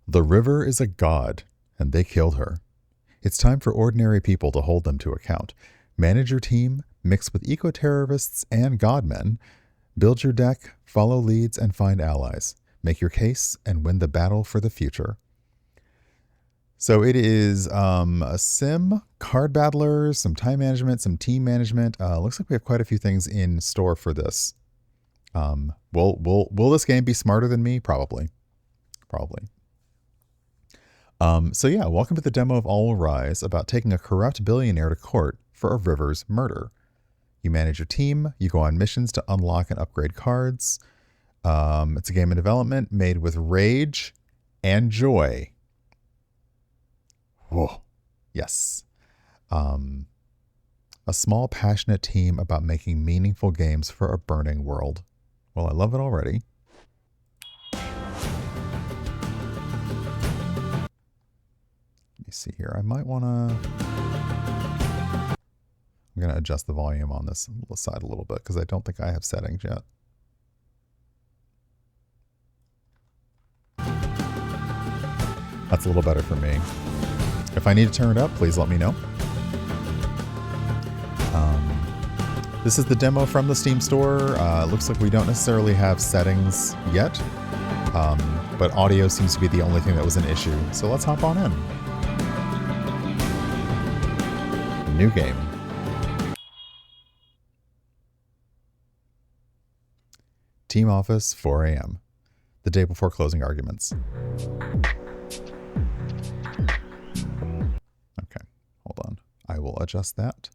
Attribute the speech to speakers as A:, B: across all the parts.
A: The river is a god, and they killed her. It's time for ordinary people to hold them to account. Manage your team, mix with eco-terrorists and godmen. Build your deck, follow leads, and find allies. Make your case and win the battle for the future. So it is a sim, card battlers, some time management, some team management. Looks like we have quite a few things in store for this. Will this game be smarter than me? Probably. So yeah, welcome to the demo of All Will Rise, about taking a corrupt billionaire to court for a river's murder. You manage your team, you go on missions to unlock and upgrade cards. It's a game in development made with rage and joy. Whoa. Yes. A small, passionate team about making meaningful games for a burning world. Well, I love it already. Let me see here. I might want to... I'm going to adjust the volume on this side a little bit because I don't think I have settings yet. That's a little better for me. If I need to turn it up, please let me know. This is the demo from the Steam store. Looks like we don't necessarily have settings yet, but audio seems to be the only thing that was an issue. So let's hop on in. New game. Team office, 4 a.m. The day before closing arguments. Okay, hold on. I will adjust that.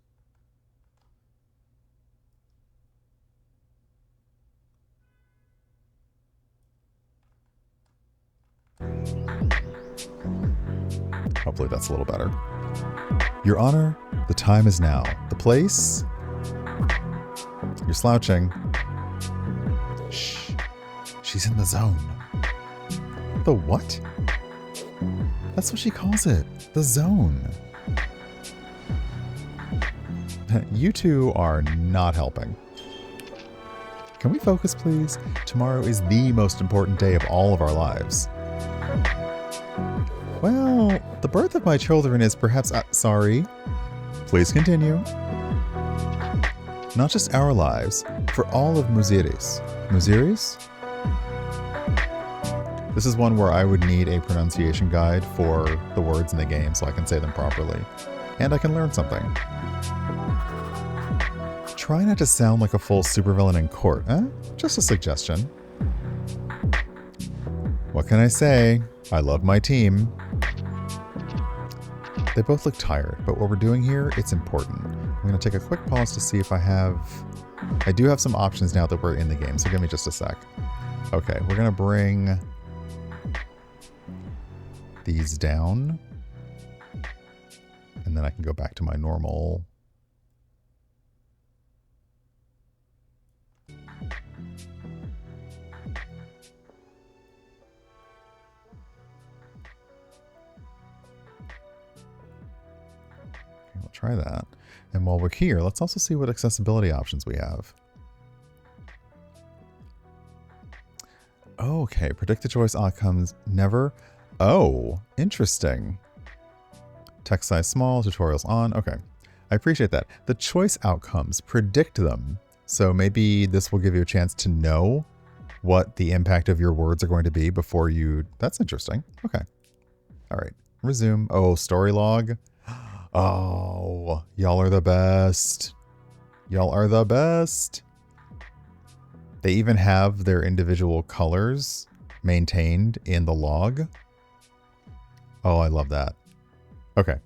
A: Hopefully that's a little better. Your Honor, the time is now. The place? You're slouching. Shh. She's in the zone. The what? That's what she calls it. The zone. You two are not helping. Can we focus, please? Tomorrow is the most important day of all of our lives. Well, the birth of my children is perhaps... sorry. Please continue. Not just our lives, for all of Muziris. Muziris? This is one where I would need a pronunciation guide for the words in the game so I can say them properly. And I can learn something. Try not to sound like a full supervillain in court, eh? Just a suggestion. What can I say? I love my team. They both look tired, but what we're doing here, it's important. I'm going to take a quick pause to see if I do have some options now that we're in the game, so give me just a sec. Okay, we're going to bring these down, and then I can go back to my normal. Try that. And while we're here, let's also see what accessibility options we have. Okay, predict the choice outcomes never. Oh, interesting. Text size small, tutorials on. Okay, I appreciate that. The choice outcomes, predict them. So maybe this will give you a chance to know what the impact of your words are going to be before you... That's interesting. Okay. All right, resume. Oh, story log. Oh, y'all are the best. Y'all are the best. They even have their individual colors maintained in the log. Oh, I love that. Okay.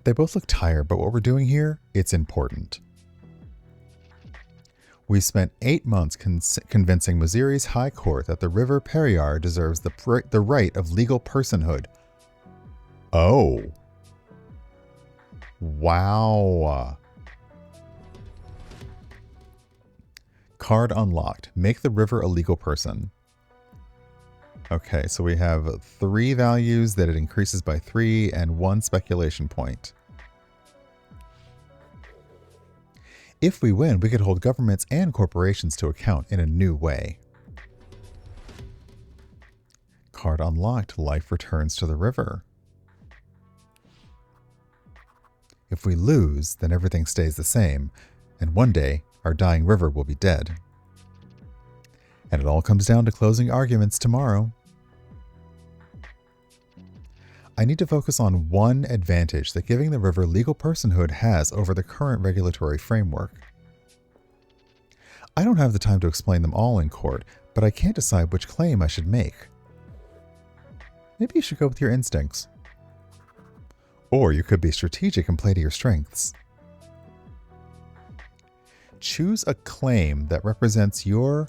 A: They both look tired, but what we're doing here, it's important. We spent 8 months convincing Muziri's High Court that the River Periyar deserves the right of legal personhood. Oh. Wow. Card unlocked. Make the river a legal person. Okay, so we have 3 values that it increases by 3 and 1 speculation point. If we win, we could hold governments and corporations to account in a new way. card unlocked, life returns to the river. If we lose, then everything stays the same, and one day our dying river will be dead. And it all comes down to closing arguments tomorrow. I need to focus on one advantage that giving the river legal personhood has over the current regulatory framework. I don't have the time to explain them all in court, but I can't decide which claim I should make. Maybe you should go with your instincts. Or you could be strategic and play to your strengths. Choose a claim that represents your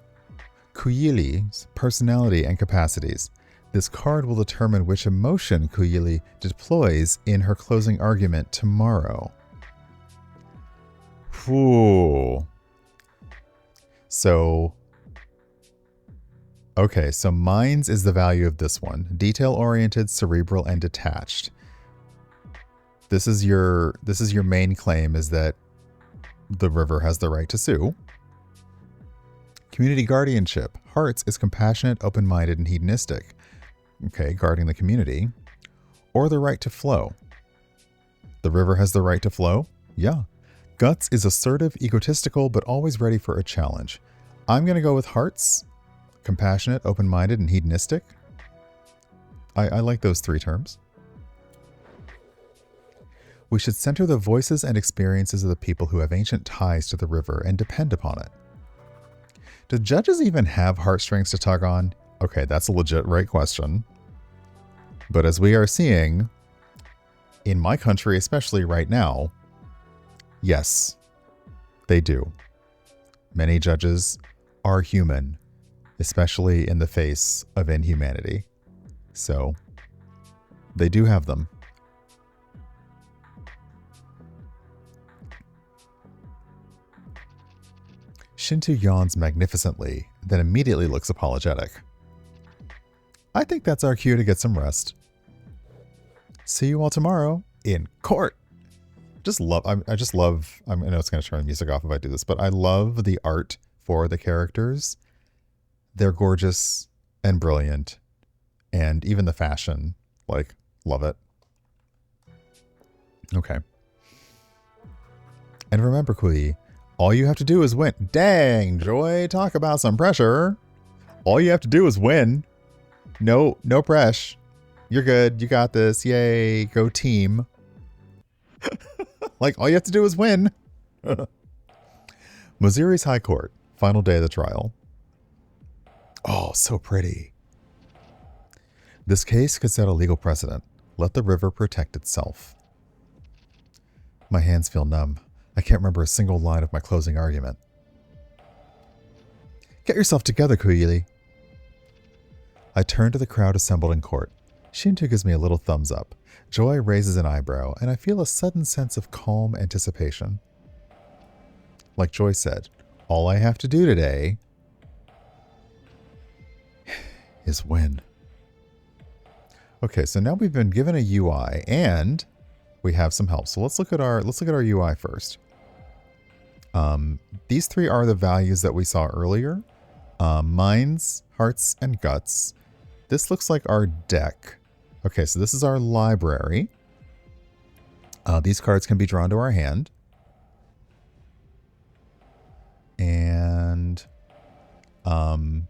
A: Kuyili's personality and capacities. This card will determine which emotion Kuyili deploys in her closing argument tomorrow. Ooh. Okay, so minds is the value of this one. Detail-oriented, cerebral, and detached. This is your main claim, is that the river has the right to sue. Community guardianship. Hearts is compassionate, open-minded, and hedonistic. Okay, guarding the community. Or the right to flow. The river has the right to flow? Yeah. Guts is assertive, egotistical, but always ready for a challenge. I'm going to go with hearts. Compassionate, open-minded, and hedonistic. I like those three terms. We should center the voices and experiences of the people who have ancient ties to the river and depend upon it. Do judges even have heartstrings to tug on? Okay, that's a legit right question. But as we are seeing, in my country, especially right now, yes, they do. Many judges are human, especially in the face of inhumanity. So, they do have them. Shinto yawns magnificently, then immediately looks apologetic. I think that's our cue to get some rest. See you all tomorrow in court. I know it's going to turn the music off if I do this, but I love the art for the characters. They're gorgeous and brilliant, and even the fashion, love it. Okay. And remember, Kui, all you have to do is win. Dang, Joy, talk about some pressure. All you have to do is win. No press. You're good. You got this. Yay. Go team. All you have to do is win. Moziri's High Court. Final day of the trial. Oh, so pretty. This case could set a legal precedent. Let the river protect itself. My hands feel numb. I can't remember a single line of my closing argument. Get yourself together, Kuyili. I turn to the crowd assembled in court. Shinto gives me a little thumbs up. Joy raises an eyebrow, and I feel a sudden sense of calm anticipation. Like Joy said, all I have to do today is win. Okay, so now we've been given a UI, and we have some help. So let's look at our UI first. These three are the values that we saw earlier. Minds, hearts, and guts. This looks like our deck. Okay, so this is our library. These cards can be drawn to our hand. And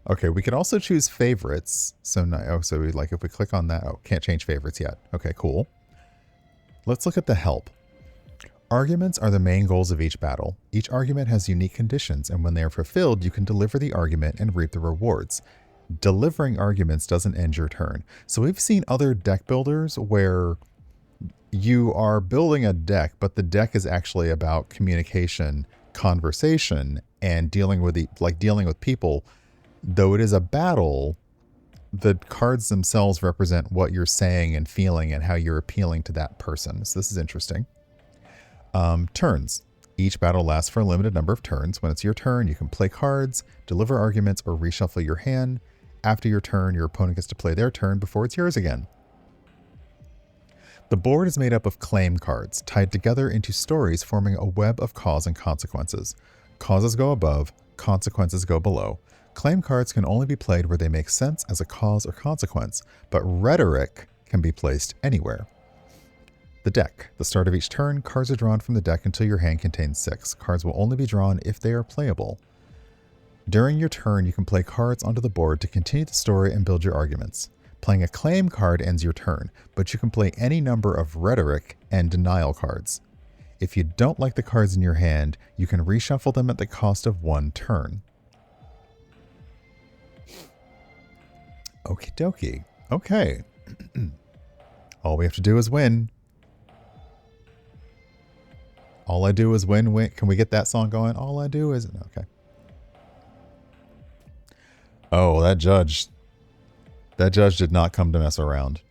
A: okay, we can also choose favorites. So if we click on that, can't change favorites yet. Okay, cool. Let's look at the help. Arguments are the main goals of each battle. Each argument has unique conditions, and when they are fulfilled, you can deliver the argument and reap the rewards. Delivering arguments doesn't end your turn. So we've seen other deck builders where you are building a deck, but the deck is actually about communication, conversation, and dealing with people. Though it is a battle, the cards themselves represent what you're saying and feeling and how you're appealing to that person. So this is interesting. Turns. Each battle lasts for a limited number of turns. When it's your turn, you can play cards, deliver arguments, or reshuffle your hand. After your turn, your opponent gets to play their turn before it's yours again. The board is made up of claim cards, tied together into stories forming a web of cause and consequences. Causes go above, consequences go below. Claim cards can only be played where they make sense as a cause or consequence, but rhetoric can be placed anywhere. The deck. The start of each turn, cards are drawn from the deck until your hand contains 6. Cards will only be drawn if they are playable. During your turn, you can play cards onto the board to continue the story and build your arguments. Playing a claim card ends your turn, but you can play any number of rhetoric and denial cards. If you don't like the cards in your hand, you can reshuffle them at the cost of 1 turn. Okie dokie. Okay. All we have to do is win. All I do is win. Can we get that song going? All I do is... Okay. Oh, that judge. That judge did not come to mess around.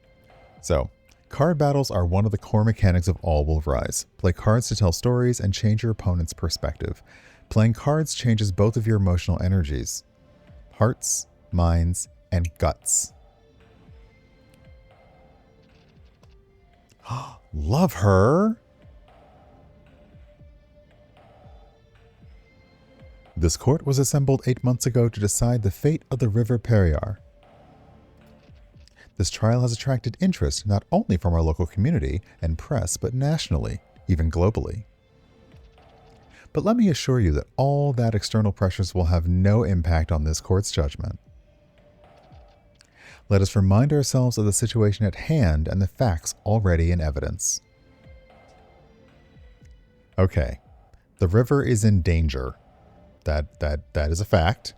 A: So, card battles are one of the core mechanics of All Will Rise. Play cards to tell stories and change your opponent's perspective. Playing cards changes both of your emotional energies. Hearts, minds, and guts. Love her! This court was assembled 8 months ago to decide the fate of the River Periyar. This trial has attracted interest not only from our local community and press, but nationally, even globally. But let me assure you that all that external pressures will have no impact on this court's judgment. Let us remind ourselves of the situation at hand and the facts already in evidence. Okay, the river is in danger. That is a fact.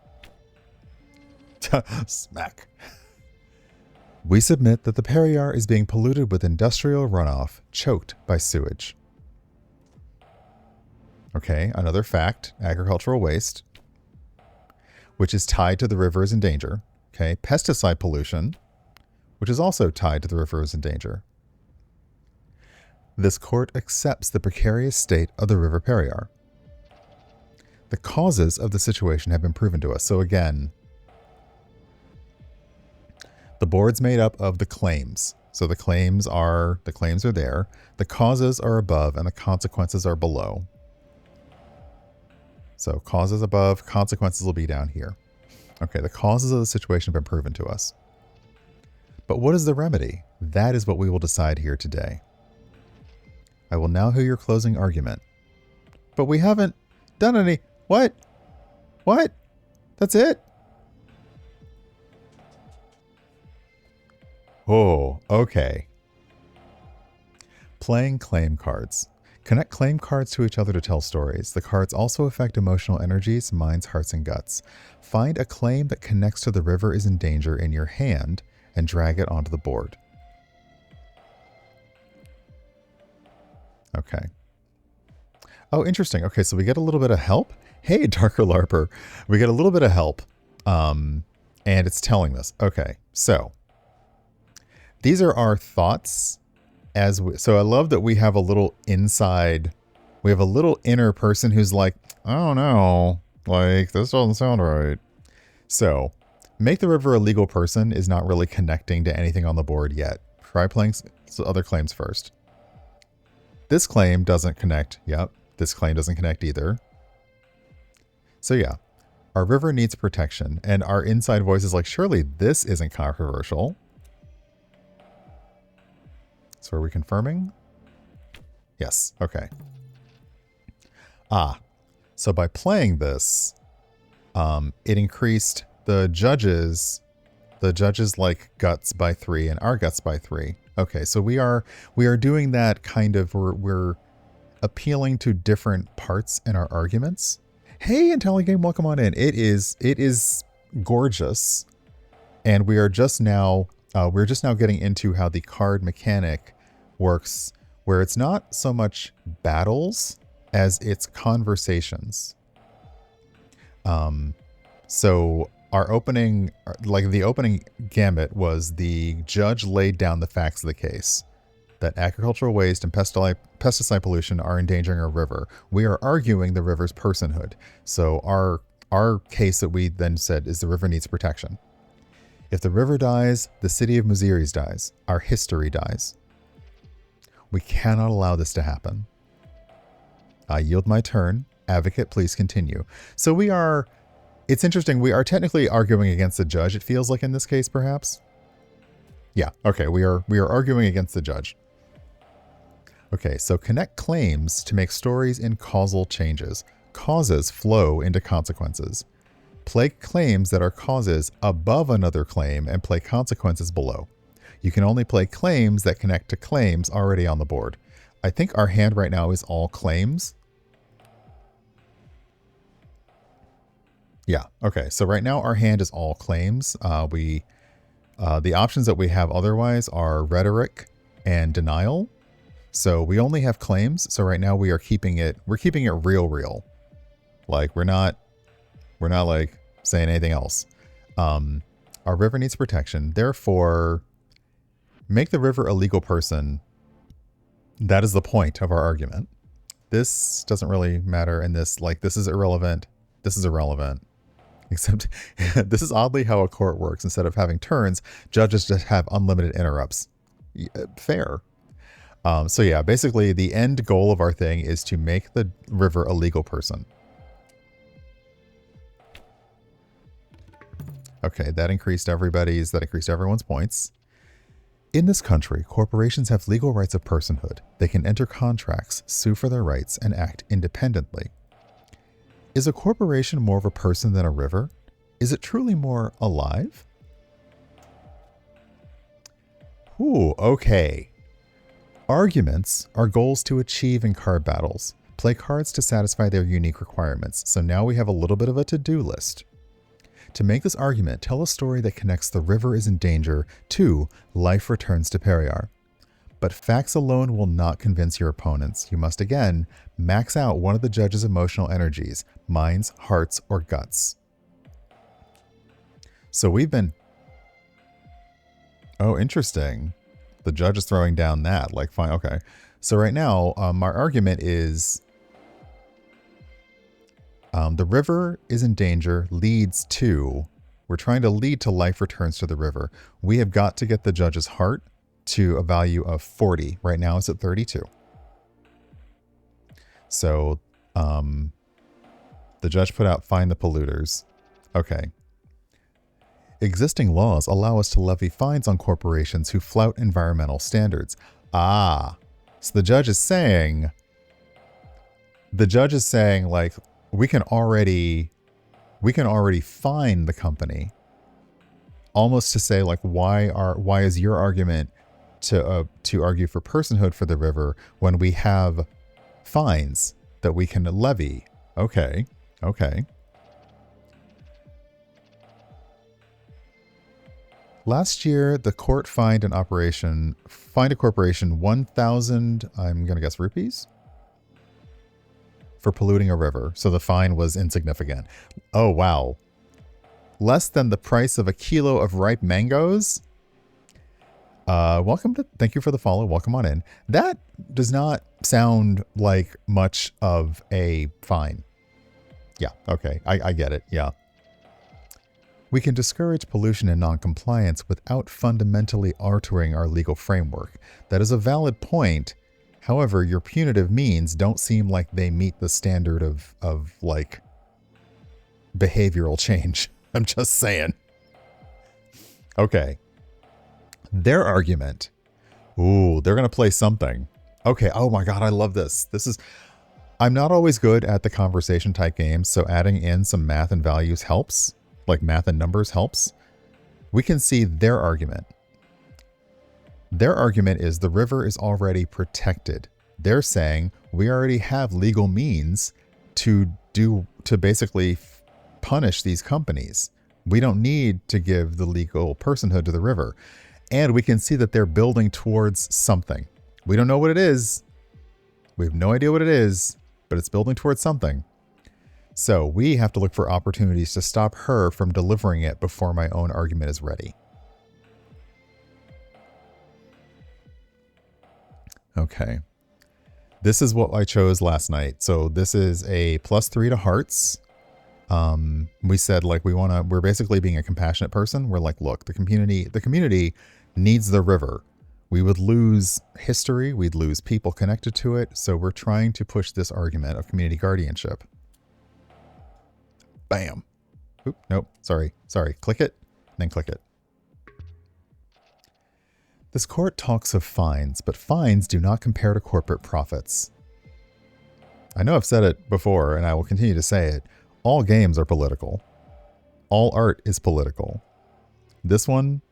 A: Smack. We submit that the Periyar is being polluted with industrial runoff, choked by sewage. Okay, another fact, agricultural waste, which is tied to the river is in danger. Okay, pesticide pollution, which is also tied to the river is in danger. This court accepts the precarious state of the River Periyar. The causes of the situation have been proven to us. So again, the board's made up of the claims. So the claims are there. The causes are above and the consequences are below. So causes above, consequences will be down here. Okay, the causes of the situation have been proven to us. But what is the remedy? That is what we will decide here today. I will now hear your closing argument. But we haven't done any... What? What? That's it? Oh, okay. Playing claim cards. Connect claim cards to each other to tell stories. The cards also affect emotional energies, minds, hearts, and guts. Find a claim that connects to the river is in danger in your hand and drag it onto the board. Okay. Oh, interesting. Okay, so we get a little bit of help. Hey, Darker LARPer. We get a little bit of help. And it's telling us. Okay, so these are our thoughts. So I love that we have a little inside, we have a little inner person who's like, I don't know, like this doesn't sound right. So make the river a legal person is not really connecting to anything on the board yet. Try playing other claims first. This claim doesn't connect. Yep. This claim doesn't connect either. So yeah, our river needs protection and our inside voice is like, surely this isn't controversial. So are we confirming? Yes. Okay. So by playing this, it increased the judges like guts by 3 and our guts by 3. Okay. So we are doing that kind of, we're appealing to different parts in our arguments. Hey, IntelliGame, welcome on in. It is gorgeous. And we're just now getting into how the card mechanic works, where it's not so much battles as it's conversations. So our opening, like the opening gambit was the judge laid down the facts of the case. That agricultural waste and pesticide pollution are endangering our river. We are arguing the river's personhood. So our case that we then said is the river needs protection. If the river dies, the city of Muziris dies. Our history dies. We cannot allow this to happen. I yield my turn. Advocate, please continue. So we are It's interesting. We are technically arguing against the judge, it feels like in this case, perhaps. Yeah, okay, we are arguing against the judge. Okay, so connect claims to make stories in causal changes. Causes flow into consequences. Play claims that are causes above another claim and play consequences below. You can only play claims that connect to claims already on the board. I think our hand right now is all claims. Yeah, okay, so right now our hand is all claims. The options that we have otherwise are rhetoric and denial. So we only have claims. So right now we're keeping it real. Like we're not like saying anything else. Our river needs protection. Therefore, make the river a legal person. That is the point of our argument. This doesn't really matter. And this is irrelevant. This is irrelevant. Except this is oddly how a court works. Instead of having turns, judges just have unlimited interrupts. Fair. So yeah, basically the end goal of our thing is to make the river a legal person. Okay, that increased everyone's points. In this country, corporations have legal rights of personhood. They can enter contracts, sue for their rights, and act independently. Is a corporation more of a person than a river? Is it truly more alive? Ooh, okay. Arguments are goals to achieve in card battles. Play cards to satisfy their unique requirements. So now we have a little bit of a to-do list. To make this argument, tell a story that connects the river is in danger to life returns to Perriar. But facts alone will not convince your opponents. You must again max out one of the judge's emotional energies, minds, hearts, or guts. So we've been... Oh, interesting. The judge is throwing down that. Like, fine, okay. So right now, our argument is... the river is in danger, leads to... We're trying to lead to life returns to the river. We have got to get the judge's heart to a value of 40. Right now it's at 32. So the judge put out find the polluters. Okay. Existing laws allow us to levy fines on corporations who flout environmental standards. Ah, so the judge is saying like we can already fine the company, almost to say like why is your argument to argue for personhood for the river when we have fines that we can levy. Okay. Last year, the court fined a corporation 1,000, I'm going to guess rupees, for polluting a river. So the fine was insignificant. Oh, wow. Less than the price of a kilo of ripe mangoes? Thank you for the follow. Welcome on in. That does not sound like much of a fine. Yeah, okay. I get it. Yeah. We can discourage pollution and non-compliance without fundamentally altering our legal framework. That is a valid point. However, your punitive means don't seem like they meet the standard of like behavioral change. I'm just saying. Okay. Their argument. Ooh, they're going to play something. Okay. Oh my God. I love this. I'm not always good at the conversation type games. So adding in some math and values helps. Like math and numbers helps. We can see their argument. Their argument is the river is already protected. They're saying we already have legal means to basically punish these companies. We don't need to give the legal personhood to the river. And we can see that they're building towards something. We don't know what it is. We have no idea what it is, but it's building towards something. So we have to look for opportunities to stop her from delivering it before my own argument is ready. Okay. This is what I chose last night. So this is a +3 to hearts. We said like we're basically being a compassionate person. We're like, look, the community needs the river. We would lose history. We'd lose people connected to it. So we're trying to push this argument of community guardianship. Bam. Oop, nope. Sorry. Click it, then click it. This court talks of fines, but fines do not compare to corporate profits. I know I've said it before, and I will continue to say it. All games are political. All art is political. This one,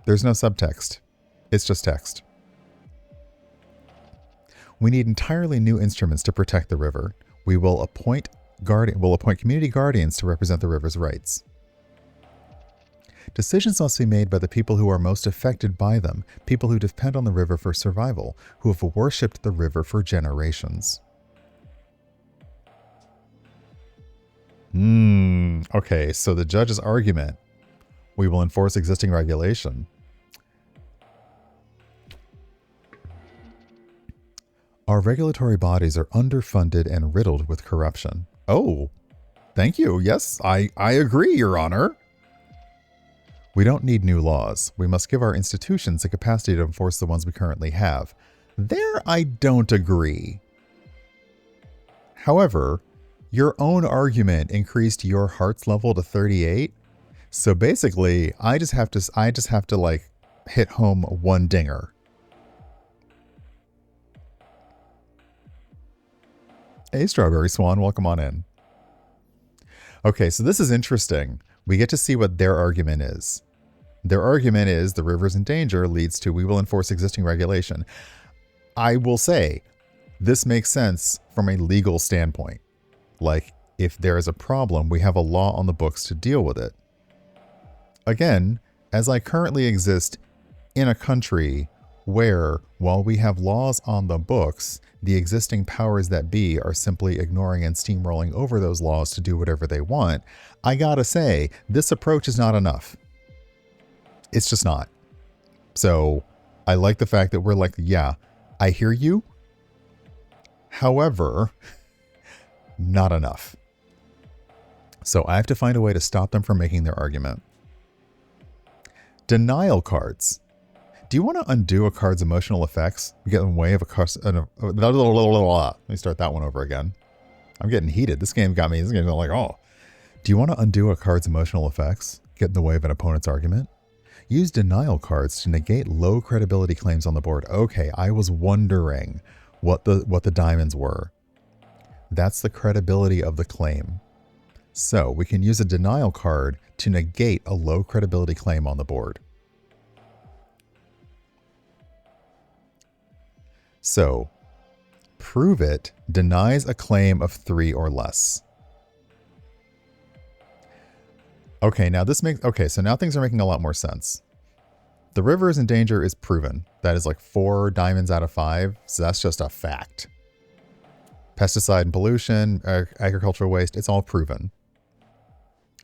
A: there's no subtext. It's just text. We need entirely new instruments to protect the river. We will appoint community guardians to represent the river's rights. Decisions must be made by the people who are most affected by them, people who depend on the river for survival, who have worshipped the river for generations. Okay, so the judge's argument, we will enforce existing regulation. Our regulatory bodies are underfunded and riddled with corruption. Oh, thank you. Yes, I agree, Your Honor. We don't need new laws. We must give our institutions the capacity to enforce the ones we currently have. There, I don't agree. However, your own argument increased your heart's level to 38. So basically, I just have to like hit home one dinger. Hey, Strawberry Swan, welcome on in. Okay, so this is interesting. We get to see what their argument is. Their argument is the river's in danger leads to we will enforce existing regulation. I will say this makes sense from a legal standpoint. Like, if there is a problem, we have a law on the books to deal with it. Again, as I currently exist in a country where, while we have laws on the books, the existing powers that be are simply ignoring and steamrolling over those laws to do whatever they want, I gotta say, this approach is not enough. It's just not. So, I like the fact that we're like, yeah, I hear you. However, not enough. So I have to find a way to stop them from making their argument. Denial cards. Do you want to undo a card's emotional effects? Get in the way of a card. Let me start that one over again. I'm getting heated. This game got me. This game's like, oh. Do you want to undo a card's emotional effects? Get in the way of an opponent's argument? Use denial cards to negate low credibility claims on the board. Okay, I was wondering what the diamonds were. That's the credibility of the claim. So we can use a denial card to negate a low credibility claim on the board. So, prove it denies a claim of 3 or less. Okay, so now things are making a lot more sense. The river is in danger is proven. That is like 4 diamonds out of 5, so that's just a fact. Pesticide and pollution, agricultural waste, it's all proven.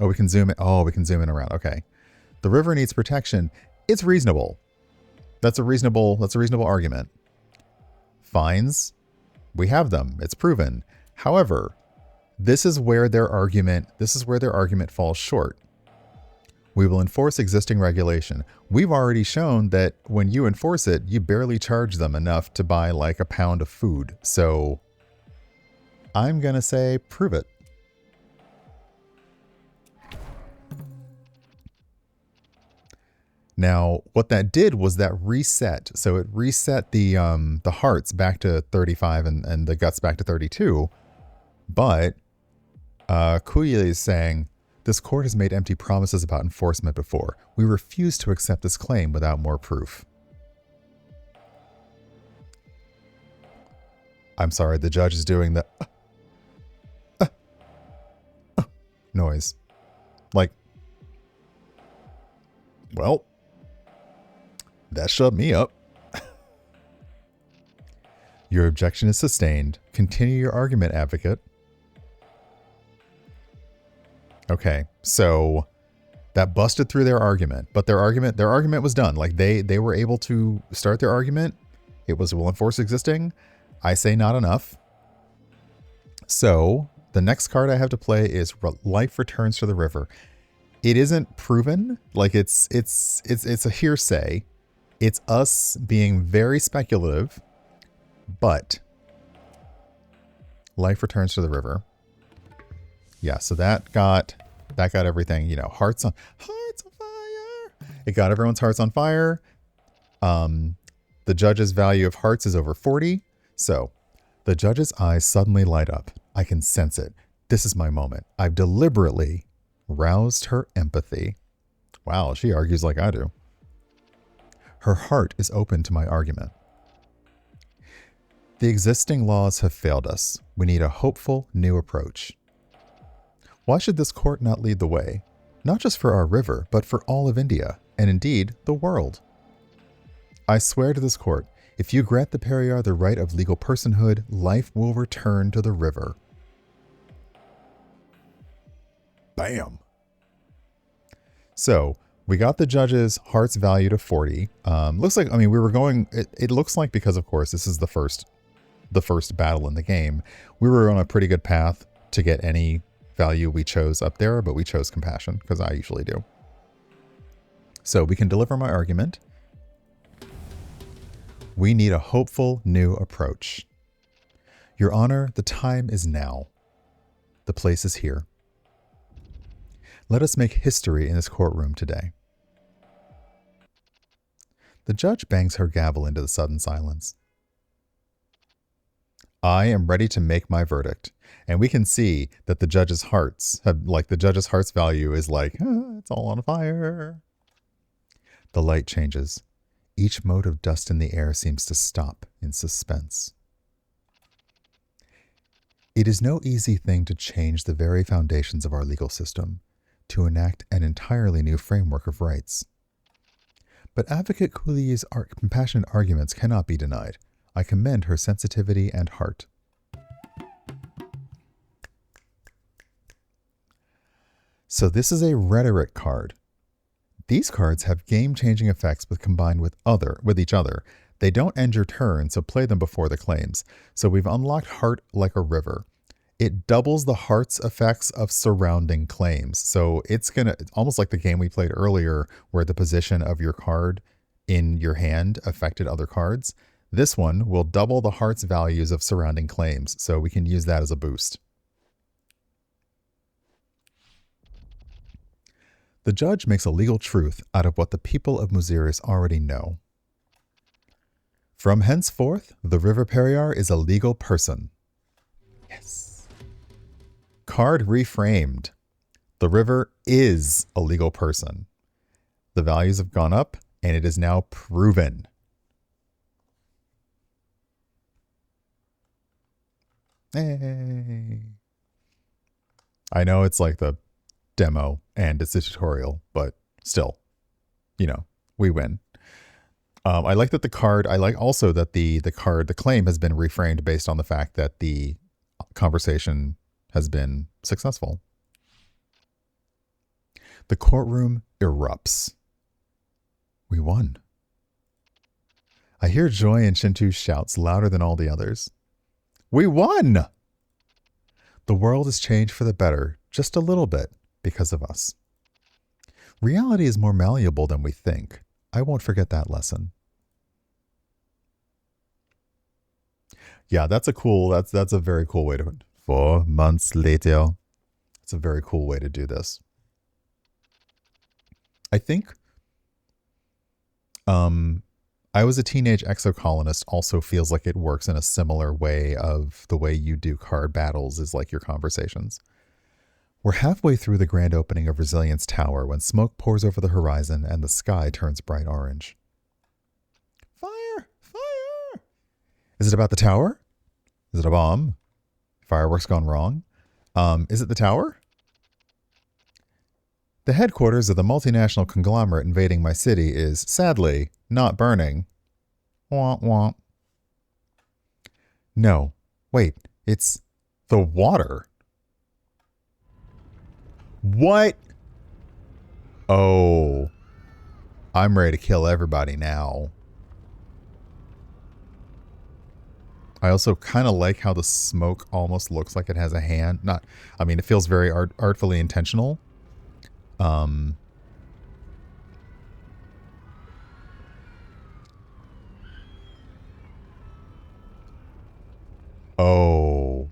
A: Oh, we can zoom in. Oh, we can zoom in around. Okay. The river needs protection. It's reasonable. That's a reasonable argument. Fines, we have them. It's proven. However, this is where their argument falls short. We will enforce existing regulation. We've already shown that when you enforce it, you barely charge them enough to buy like a pound of food. So I'm going to say prove it. Now, what that did was that reset. So it reset the hearts back to 35 and the guts back to 32. But Kuya is saying, this court has made empty promises about enforcement before. We refuse to accept this claim without more proof. I'm sorry, the judge is doing the noise. Like, well, that shut me up. Your objection is sustained. Continue your argument, advocate. Okay, so that busted through their argument, but their argument was done. Like they were able to start their argument. It was will enforce existing. I say not enough. So the next card I have to play is Life Returns to the River. It isn't proven. Like it's a hearsay. It's us being very speculative, but Life Returns to the River. Yeah, so that got That got everything, hearts on fire. It got everyone's hearts on fire. The judge's value of hearts is over 40. So the judge's eyes suddenly light up. I can sense it. This is my moment. I've deliberately roused her empathy. Wow, she argues like I do. Her heart is open to my argument. The existing laws have failed us. We need a hopeful new approach. Why should this court not lead the way? Not just for our river, but for all of India, and indeed, the world. I swear to this court, if you grant the Periyar the right of legal personhood, life will return to the river. Bam. So, we got the judge's hearts value to 40. Looks like, we were going, it looks like, because of course this is the first battle in the game, we were on a pretty good path to get any value we chose up there, but we chose compassion, because I usually do. So we can deliver my argument. We need a hopeful new approach. Your Honor, the time is now. The place is here. Let us make history in this courtroom today. The judge bangs her gavel into the sudden silence. I am ready to make my verdict. And we can see that the judge's hearts value is like, it's all on fire. The light changes. Each mote of dust in the air seems to stop in suspense. It is no easy thing to change the very foundations of our legal system, to enact an entirely new framework of rights. But Advocate Cooley's compassionate arguments cannot be denied. I commend her sensitivity and heart. So this is a rhetoric card. These cards have game-changing effects combined with each other. They don't end your turn, so play them before the claims. So we've unlocked Heart Like a River. It doubles the heart's effects of surrounding claims. So it's almost like the game we played earlier where the position of your card in your hand affected other cards. This one will double the heart's values of surrounding claims, so we can use that as a boost. The judge makes a legal truth out of what the people of Muziris already know. From henceforth, the River Periyar is a legal person. Yes. Card reframed. The river is a legal person. The values have gone up, and it is now proven. Hey. I know it's like the demo and it's a tutorial, but still, we win. I like that I like also that the claim has been reframed based on the fact that the conversation has been successful. The courtroom erupts. We won. I hear joy in Shintu's shouts louder than all the others. We won! The world has changed for the better, just a little bit, because of us. Reality is more malleable than we think. I won't forget that lesson. Yeah, that's a very cool way to 4 months later. It's a very cool way to do this. I think I Was a Teenage Exocolonist also feels like it works in a similar way of the way you do card battles is like your conversations. We're halfway through the grand opening of Resilience Tower when smoke pours over the horizon and the sky turns bright orange. Fire! Fire! Is it about the tower? Is it a bomb? Fireworks gone wrong? Is it the tower? The headquarters of the multinational conglomerate invading my city is, sadly, not burning. Womp womp. No. Wait. It's the water. What? Oh. I'm ready to kill everybody now. I also kind of like how the smoke almost looks like it has a hand. It feels very artfully intentional. Oh. Oh,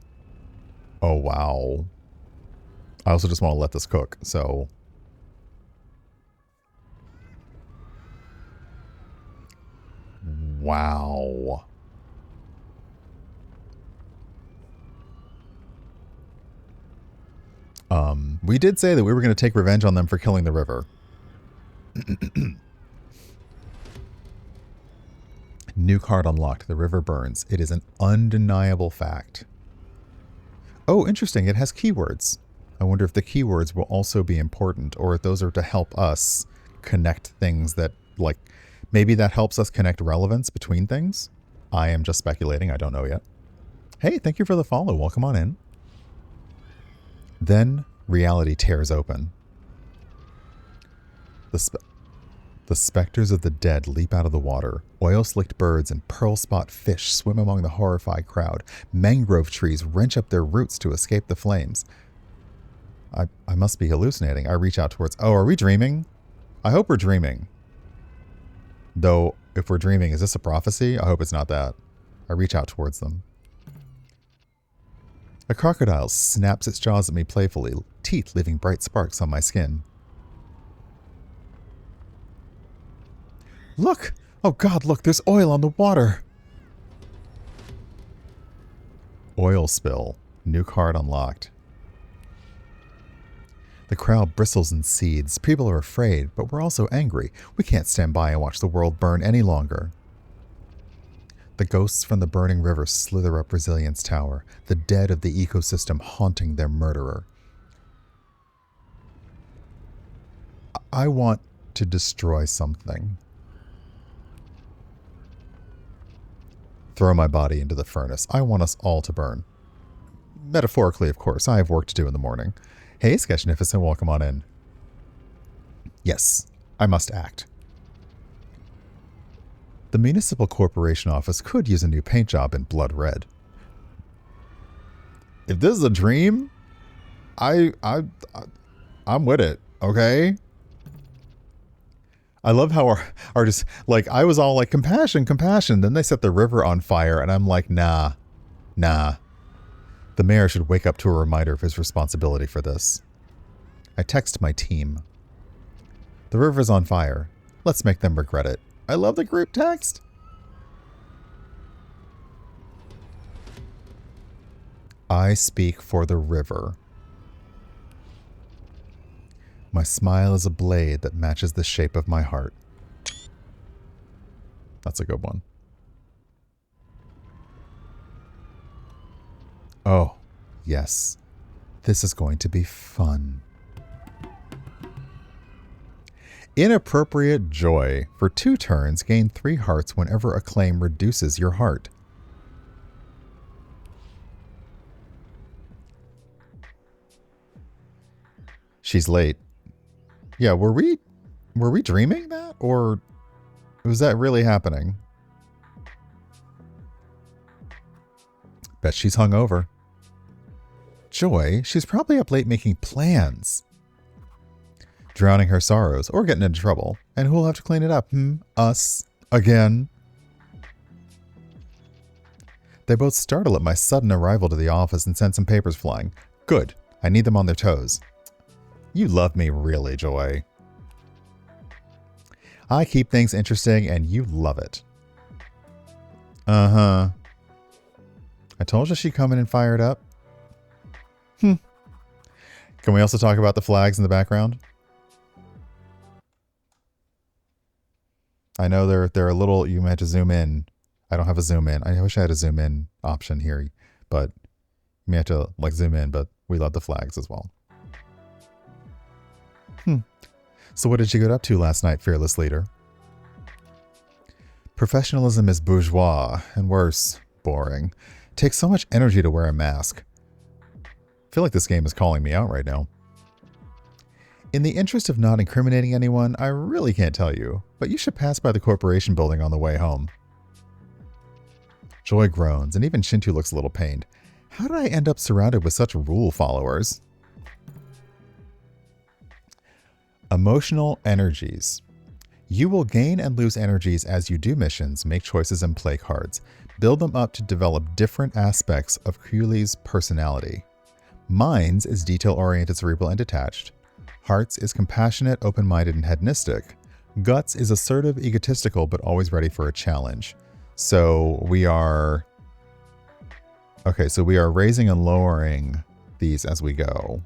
A: wow. I also just want to let this cook, so... Wow. We did say that we were going to take revenge on them for killing the river. New card unlocked. The river burns. It is an undeniable fact. Oh, interesting. It has keywords. I wonder if the keywords will also be important, or if those are to help us connect things that, like, maybe that helps us connect relevance between things. I am just speculating. I don't know yet. Hey, thank you for the follow. Welcome on in. Then reality tears open. The specters of the dead leap out of the water. Oil-slicked birds and pearl-spot fish swim among the horrified crowd. Mangrove trees wrench up their roots to escape the flames. I must be hallucinating. I reach out towards... Oh, are we dreaming? I hope we're dreaming. Though, if we're dreaming, is this a prophecy? I hope it's not that. I reach out towards them. A crocodile snaps its jaws at me playfully, teeth leaving bright sparks on my skin. Look! Oh God, look, there's oil on the water! Oil spill. New card unlocked. The crowd bristles and seethes. People are afraid, but we're also angry. We can't stand by and watch the world burn any longer. The ghosts from the burning river slither up Resilience Tower, the dead of the ecosystem haunting their murderer. I want to destroy something. Throw my body into the furnace. I want us all to burn. Metaphorically, of course. I have work to do in the morning. Hey, Sketchnificent, welcome on in. Yes, I must act. The municipal corporation office could use a new paint job in blood red. If this is a dream, I'm with it, okay? I love how our just, like, I was all like, compassion, compassion. Then they set the river on fire, and I'm like, nah. The mayor should wake up to a reminder of his responsibility for this. I text my team. The river's on fire. Let's make them regret it. I love the group text. I speak for the river. My smile is a blade that matches the shape of my heart. That's a good one. Oh, yes. This is going to be fun. Inappropriate joy. For 2 turns, gain 3 hearts whenever a claim reduces your heart. She's late. Yeah, were we dreaming that? Or was that really happening? Bet she's hungover. Joy, she's probably up late making plans. Drowning her sorrows or getting into trouble. And who'll have to clean it up? Us. Again. They both startle at my sudden arrival to the office and send some papers flying. Good. I need them on their toes. You love me really, Joy. I keep things interesting and you love it. Uh-huh. I told you she'd come in and fire it up. Can we also talk about the flags in the background? I know they're a little, you might have to zoom in. I don't have a zoom in. I wish I had a zoom in option here, but you may have to like zoom in, but we love the flags as well. So what did you get up to last night, fearless leader? Professionalism is bourgeois, and worse, boring. Takes so much energy to wear a mask. I feel like this game is calling me out right now. In the interest of not incriminating anyone, I really can't tell you, but you should pass by the corporation building on the way home. Joy groans, and even Shintu looks a little pained. How did I end up surrounded with such rule followers? Emotional energies. You will gain and lose energies as you do missions, make choices, and play cards. Build them up to develop different aspects of Kuli's personality. Minds is detail-oriented, cerebral, and detached. Hearts is compassionate, open-minded, and hedonistic. Guts is assertive, egotistical, but always ready for a challenge. So we are... Okay, so we are raising and lowering these as we go.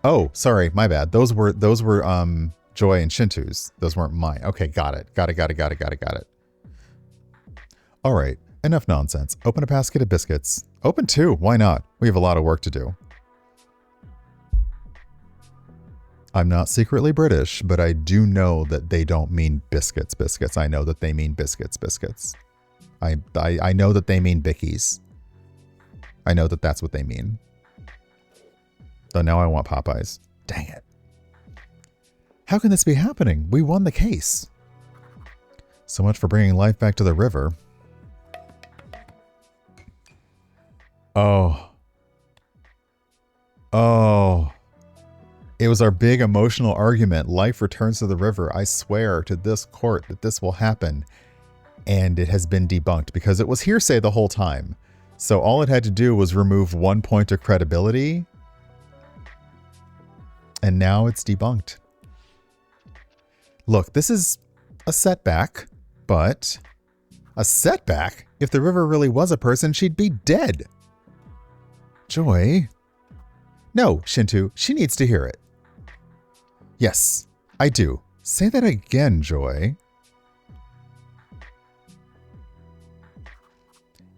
A: Oh, sorry, my bad. Those were Joy and Shintu's. Those weren't mine. Okay, got it. Got it. All right, enough nonsense. Open a basket of biscuits. Open two, why not? We have a lot of work to do. I'm not secretly British, but I do know that they don't mean biscuits. I know that they mean biscuits. I know that they mean bickies. I know that that's what they mean. Though now I want Popeyes. Dang it. How can this be happening? We won the case. So much for bringing life back to the river. Oh. It was our big emotional argument. Life returns to the river. I swear to this court that this will happen. And it has been debunked because it was hearsay the whole time. So all it had to do was remove 1 point of credibility. And now it's debunked. Look, this is a setback, but a setback? If the river really was a person, she'd be dead. Joy. No, Shintu, she needs to hear it. Yes, I do. Say that again, Joy.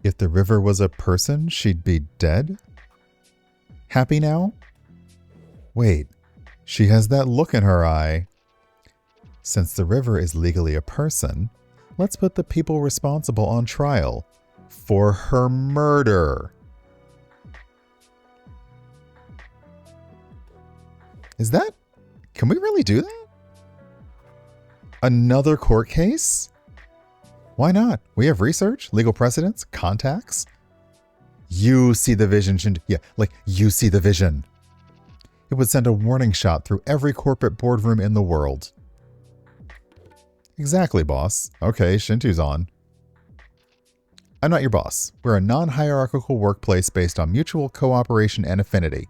A: If the river was a person, she'd be dead? Happy now? Wait, she has that look in her eye. Since the river is legally a person, let's put the people responsible on trial for her murder. Is that... Can we really do that? Another court case? Why not? We have research, legal precedents, contacts. You see the vision. Yeah, like you see the vision. It would send a warning shot through every corporate boardroom in the world. Exactly, boss. Okay, Shintu's on. I'm not your boss. We're a non-hierarchical workplace based on mutual cooperation and affinity.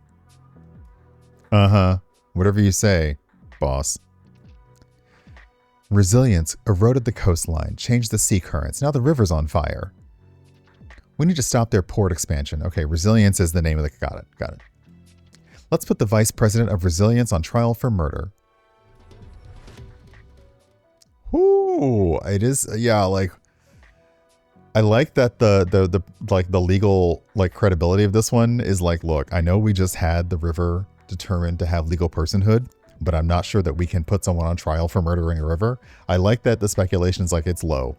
A: Uh-huh. Whatever you say, boss. Resilience eroded the coastline, changed the sea currents. Now the river's on fire. We need to stop their port expansion. Okay, resilience is the name of the... Got it. Let's put the vice president of resilience on trial for murder. Ooh, it is... Yeah, like... I like that the legal credibility of this one is like, look, I know we just had the river determined to have legal personhood, but I'm not sure that we can put someone on trial for murdering a river. I like that the speculation is like it's low,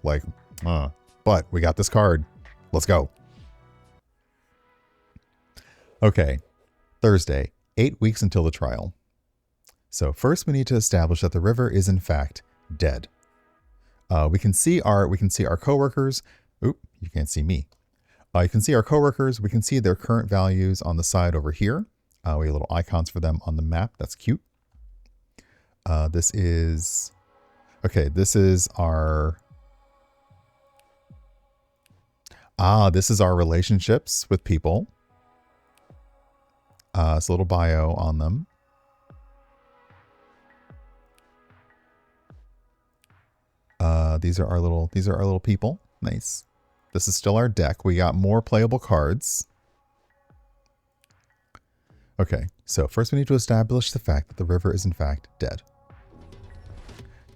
A: but we got this card. Let's go. Okay, Thursday, 8 weeks until the trial. So first we need to establish that the river is in fact dead. We can see our coworkers. Oop, you can't see me. You can see our coworkers. We can see their current values on the side over here. We have little icons for them on the map. That's cute. This is our... this is our relationships with people. It's a little bio on them. These are our little people. Nice. This is still our deck. We got more playable cards. Okay, so first we need to establish the fact that the river is in fact dead.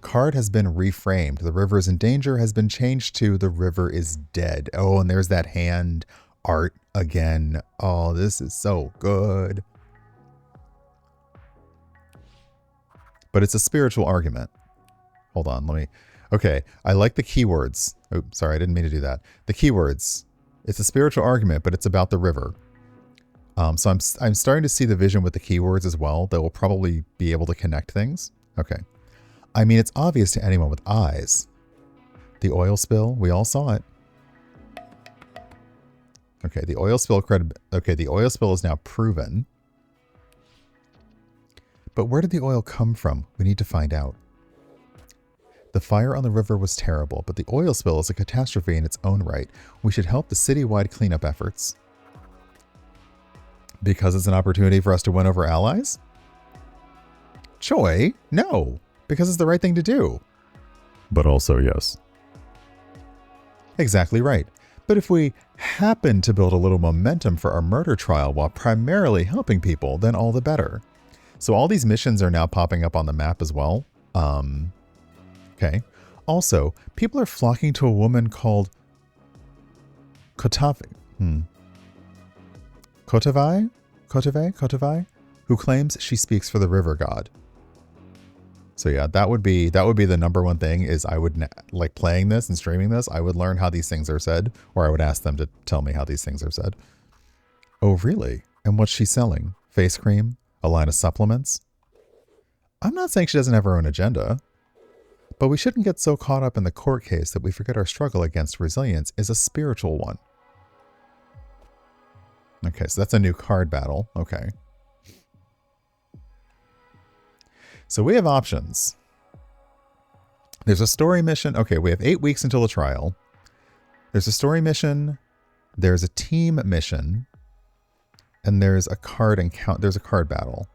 A: Card has been reframed. The river is in danger has been changed to the river is dead. Oh, and there's that hand art again. Oh, this is so good. But it's a spiritual argument. Hold on, let me... Okay, I like the keywords. Oh, sorry, I didn't mean to do that. The keywords. It's a spiritual argument, but it's about the river. So I'm starting to see the vision with the keywords as well. That will probably be able to connect things. Okay. I mean, it's obvious to anyone with eyes. The oil spill, we all saw it. Okay, the oil spill is now proven. But where did the oil come from? We need to find out. The fire on the river was terrible, but the oil spill is a catastrophe in its own right. We should help the citywide cleanup efforts. Because it's an opportunity for us to win over allies? Choi, no, because it's the right thing to do. But also yes. Exactly right. But if we happen to build a little momentum for our murder trial while primarily helping people, then all the better. So all these missions are now popping up on the map as well. Okay. Also, people are flocking to a woman called Kotavai, who claims she speaks for the river god. So yeah, that would be the number one thing is I would like playing this and streaming this. I would learn how these things are said, or I would ask them to tell me how these things are said. Oh, really? And what's she selling? Face cream? A line of supplements? I'm not saying she doesn't have her own agenda, but we shouldn't get so caught up in the court case that we forget our struggle against resilience is a spiritual one. Okay, so that's a new card battle. Okay. So we have options. There's a story mission. Okay, we have 8 weeks until the trial. There's a story mission. There's a team mission. And there's a card there's a card battle.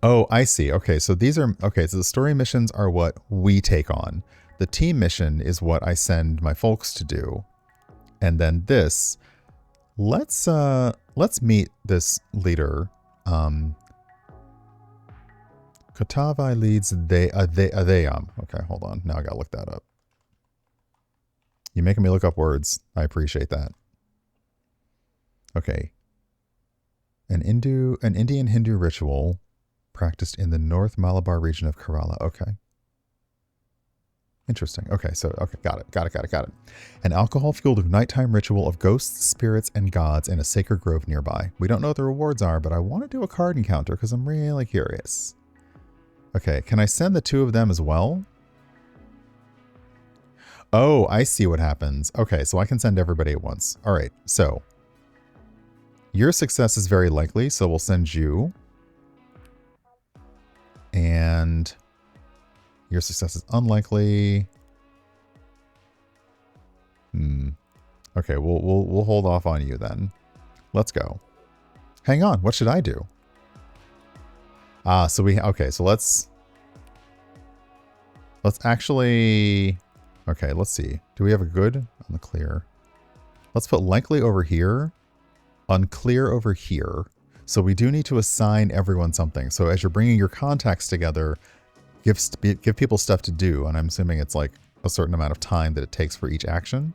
A: Oh, I see. Okay, so these are okay, so the story missions are what we take on. The team mission is what I send my folks to do. And then this, let's meet this leader. Kotavai leads Adeyam. Okay, hold on. Now I gotta look that up. You're making me look up words. I appreciate that. Okay. An Indian Hindu ritual practiced in the North Malabar region of Kerala. Okay. Interesting. Okay, so, okay, got it. An alcohol-fueled nighttime ritual of ghosts, spirits, and gods in a sacred grove nearby. We don't know what the rewards are, but I want to do a card encounter because I'm really curious. Okay, can I send the 2 of them as well? Oh, I see what happens. Okay, so I can send everybody at once. All right, so your success is very likely, so we'll send you. And your success is unlikely. Okay, we'll hold off on you then. Let's go. Hang on, what should I do? So let's actually, okay, let's see. Do we have a good on the clear? Let's put likely over here, unclear over here. So we do need to assign everyone something. So as you're bringing your contacts together, give people stuff to do. And I'm assuming it's like a certain amount of time that it takes for each action.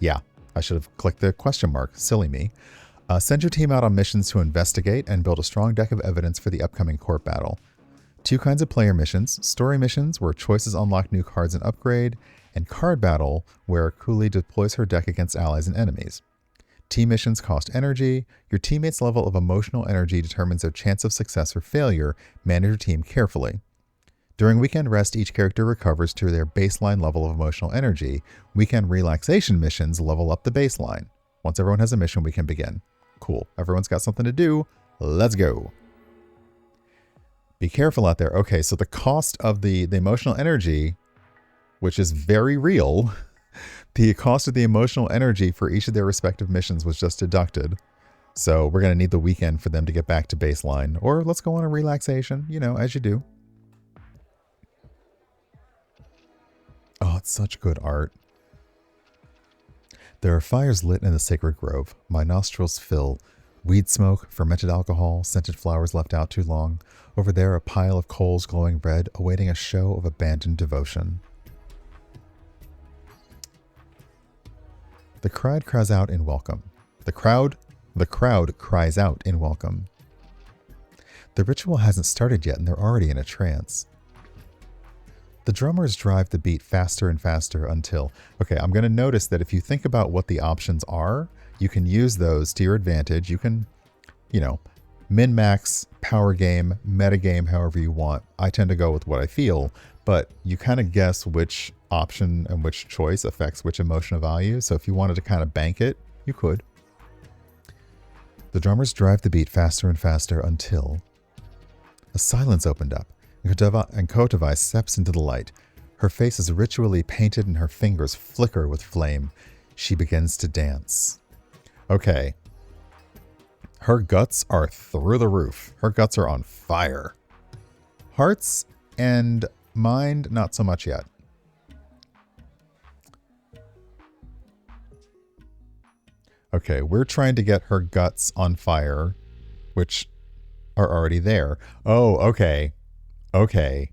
A: Yeah, I should have clicked the question mark. Silly me. Send your team out on missions to investigate and build a strong deck of evidence for the upcoming court battle. 2 kinds of player missions. Story missions, where choices unlock new cards and upgrade. And card battle, where Kuli deploys her deck against allies and enemies. Team missions cost energy. Your teammates' level of emotional energy determines their chance of success or failure. Manage your team carefully. During weekend rest, each character recovers to their baseline level of emotional energy. Weekend relaxation missions level up the baseline. Once everyone has a mission, we can begin. Cool. Everyone's got something to do. Let's go. Be careful out there. Okay, so the cost of the emotional energy, which is very real, the cost of the emotional energy for each of their respective missions was just deducted. So we're going to need the weekend for them to get back to baseline. Or let's go on a relaxation, as you do. Oh, it's such good art. There are fires lit in the sacred grove. My nostrils fill. Weed smoke, fermented alcohol, scented flowers left out too long. Over there, a pile of coals glowing red, awaiting a show of abandoned devotion. The crowd cries out in welcome. The crowd cries out in welcome. The ritual hasn't started yet and they're already in a trance. The drummers drive the beat faster and faster until... Okay, I'm going to notice that if you think about what the options are, you can use those to your advantage. You can, min-max, power game, metagame, however you want. I tend to go with what I feel, but you kind of guess which option and which choice affects which emotional value. So if you wanted to kind of bank it, you could. The drummers drive the beat faster and faster until... A silence opened up, And Kotovai steps into the light. Her face is ritually painted and her fingers flicker with flame. She begins to dance. Okay. Her guts are through the roof. Her guts are on fire. Hearts and mind, not so much yet. Okay, we're trying to get her guts on fire, which are already there. Oh, okay. Okay.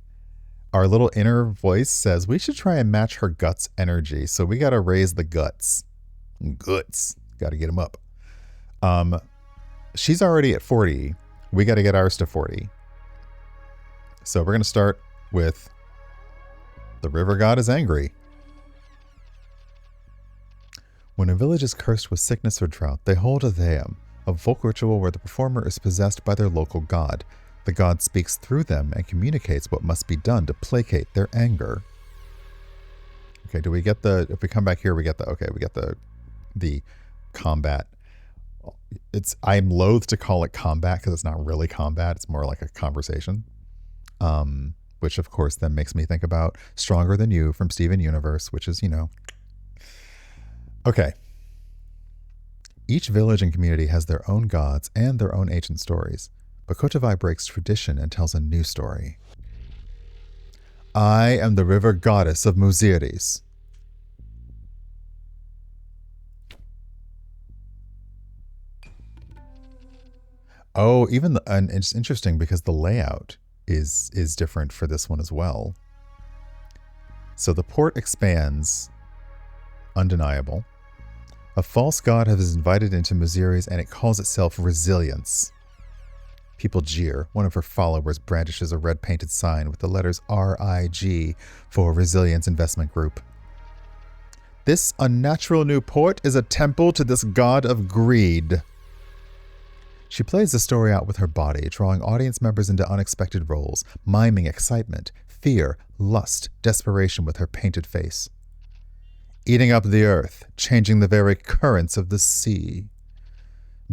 A: Our little inner voice says we should try and match her guts energy. So we got to raise the guts. Guts. Got to get them up. She's already at 40. We got to get ours to 40. So we're going to start with the river god is angry. When a village is cursed with sickness or drought, they hold a theam, a folk ritual where the performer is possessed by their local god. The god speaks through them and communicates what must be done to placate their anger. Okay, do we get the, if we come back here, we get the, okay, we get the combat. I'm loath to call it combat because it's not really combat. It's more like a conversation. Which of course then makes me think about Stronger Than You from Steven Universe, which is, you know. Okay. Each village and community has their own gods and their own ancient stories, but Kotovai breaks tradition and tells a new story. I am the river goddess of Muziris. Oh, and it's interesting because the layout is different for this one as well. So the port expands, undeniable. A false god has invited into Muziris and it calls itself Resilience. People jeer. One of her followers brandishes a red painted sign with the letters RIG for Resilience Investment Group. This unnatural new port is a temple to this god of greed. She plays the story out with her body, drawing audience members into unexpected roles, miming excitement, fear, lust, desperation with her painted face. Eating up the earth, changing the very currents of the sea,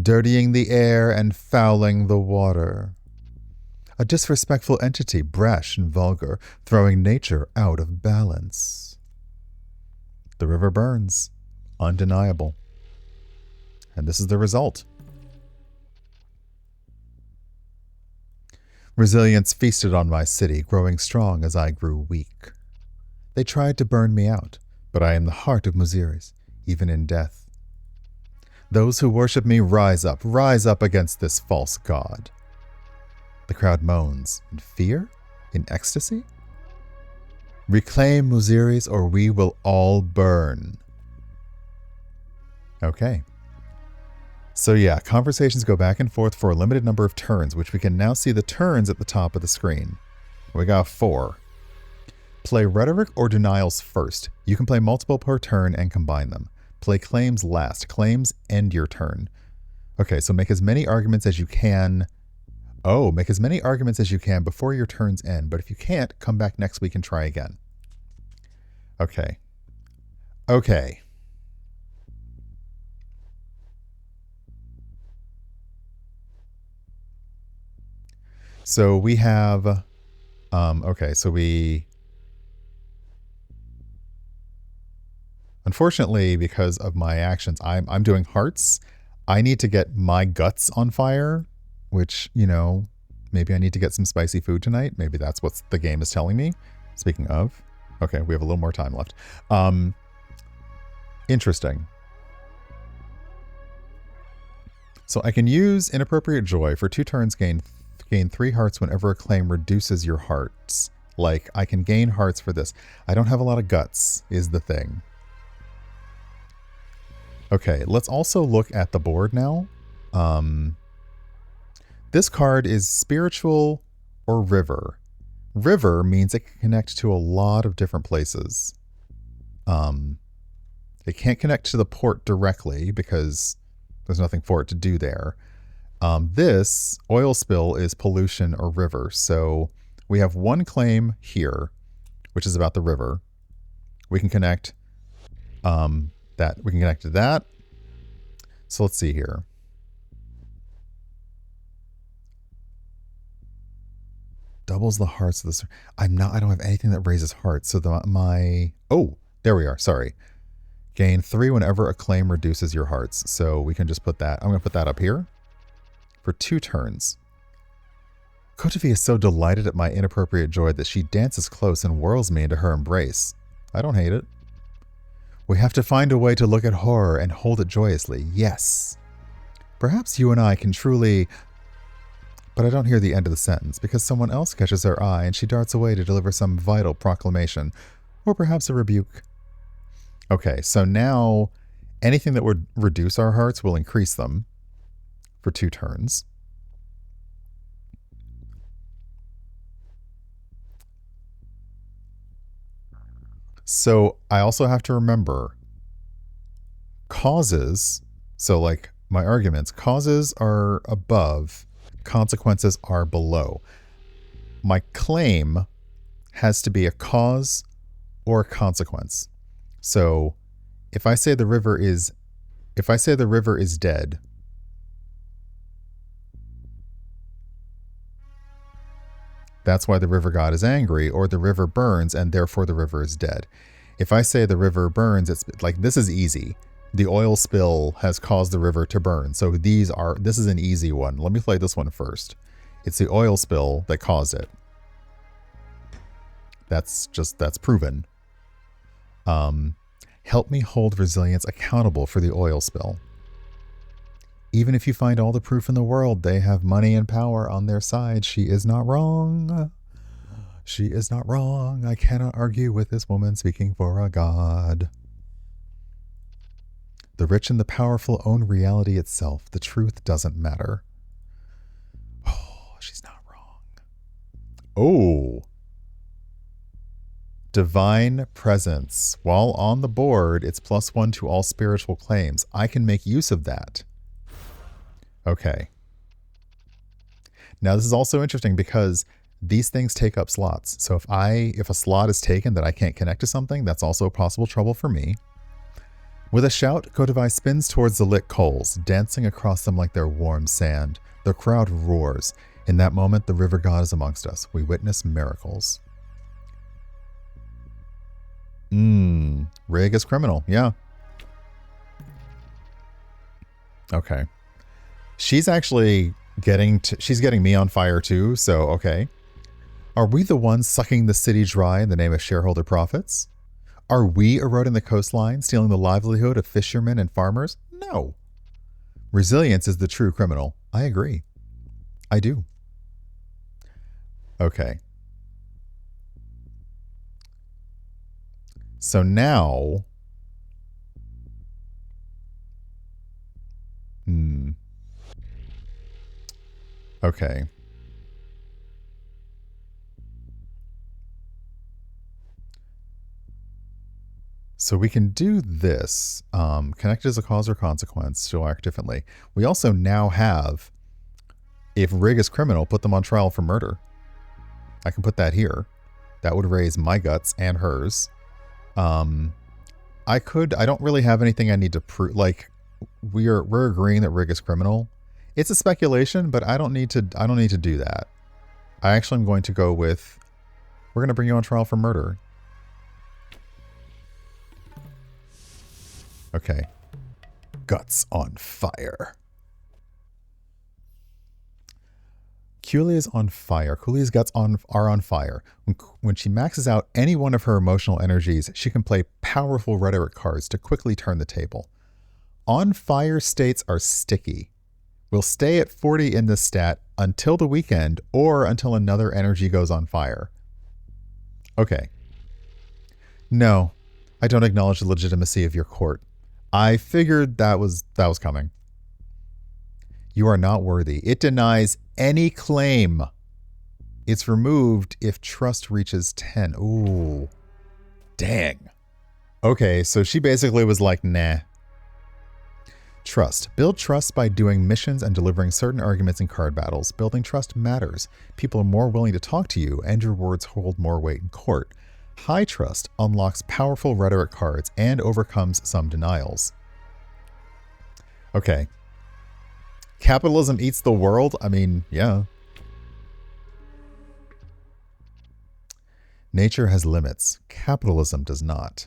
A: dirtying the air and fouling the water. A disrespectful entity, brash and vulgar, throwing nature out of balance. The river burns, undeniable. And this is the result. Resilience feasted on my city, growing strong as I grew weak. They tried to burn me out, but I am the heart of Muziris, even in death. Those who worship me rise up against this false god. The crowd moans, in fear? In ecstasy? Reclaim Muziris or we will all burn. Okay. So yeah, conversations go back and forth for a limited number of turns, which we can now see the turns at the top of the screen. We got 4. Play rhetoric or denials first. You can play multiple per turn and combine them. Play claims last. Claims end your turn. Okay, so make as many arguments as you can. Oh, make as many arguments as you can before your turns end. But if you can't, come back next week and try again. Okay. Okay. So we have, okay, so we, unfortunately, because of my actions, I'm doing hearts. I need to get my guts on fire, which, you know, maybe I need to get some spicy food tonight. Maybe that's what the game is telling me. Speaking of, okay, we have a little more time left. Interesting. So I can use Inappropriate Joy for 2 turns, gain 3 hearts whenever a claim reduces your hearts. Like, I can gain hearts for this. I don't have a lot of guts, is the thing. Okay, let's also look at the board now. This card is Spiritual or River. River means it can connect to a lot of different places. It can't connect to the port directly because there's nothing for it to do there. This oil spill is pollution or river. So we have one claim here, which is about the river. We can connect that. We can connect to that. So let's see here. Doubles the hearts of the... I don't have anything that raises hearts. So oh, there we are. Sorry. Gain 3 whenever a claim reduces your hearts. So we can just put that. I'm going to put that up here for 2 turns. Kotavi is so delighted at my inappropriate joy that she dances close and whirls me into her embrace. I don't hate it. We have to find a way to look at horror and hold it joyously. Yes. Perhaps you and I can truly... But I don't hear the end of the sentence because someone else catches her eye and she darts away to deliver some vital proclamation. Or perhaps a rebuke. Okay, so now anything that would reduce our hearts will increase them for 2 turns. So I also have to remember causes. So like my arguments, causes are above, consequences are below. My claim has to be a cause or a consequence. So if I say the river is dead, that's why the river god is angry, or the river burns and therefore the river is dead. If I say the river burns, it's like, this is easy. The oil spill has caused the river to burn. So this is an easy one. Let me play this one first. It's the oil spill that caused it. That's proven. Help me hold resilience accountable for the oil spill. Even if you find all the proof in the world, they have money and power on their side. She is not wrong. She is not wrong. I cannot argue with this woman speaking for a god. The rich and the powerful own reality itself. The truth doesn't matter. Oh, she's not wrong. Oh. Divine presence. While on the board, it's +1 to all spiritual claims. I can make use of that. Okay. Now this is also interesting because these things take up slots. So if a slot is taken that I can't connect to something, that's also possible trouble for me. With a shout, Kotavi spins towards the lit coals, dancing across them like they're warm sand. The crowd roars. In that moment, the river god is amongst us. We witness miracles. Rig is criminal. Yeah. Okay. She's actually she's getting me on fire too, so okay. Are we the ones sucking the city dry in the name of shareholder profits? Are we eroding the coastline, stealing the livelihood of fishermen and farmers? No. Resilience is the true criminal. I agree. I do. Okay. So now... Okay. So we can do this. Connect as a cause or consequence. She'll act differently. We also now have, if Rig is criminal, put them on trial for murder. I can put that here. That would raise my guts and hers. I don't really have anything I need to prove. Like, we're agreeing that Rig is criminal. It's a speculation, but I don't need to do that. I actually am going to go with, we're going to bring you on trial for murder. Okay. Guts on fire. Kulia's on fire. Kulia's guts are on fire. When she maxes out any one of her emotional energies, she can play powerful rhetoric cards to quickly turn the table. On fire states are sticky. We'll stay at 40 in this stat until the weekend or until another energy goes on fire. Okay. No, I don't acknowledge the legitimacy of your court. I figured that was coming. You are not worthy. It denies any claim. It's removed if trust reaches 10. Ooh. Dang. Okay, so she basically was like, nah. Trust. Build trust by doing missions and delivering certain arguments in card battles. Building trust matters. People are more willing to talk to you, and your words hold more weight in court. High trust unlocks powerful rhetoric cards and overcomes some denials. Okay. Capitalism eats the world? I mean, yeah. Nature has limits. Capitalism does not.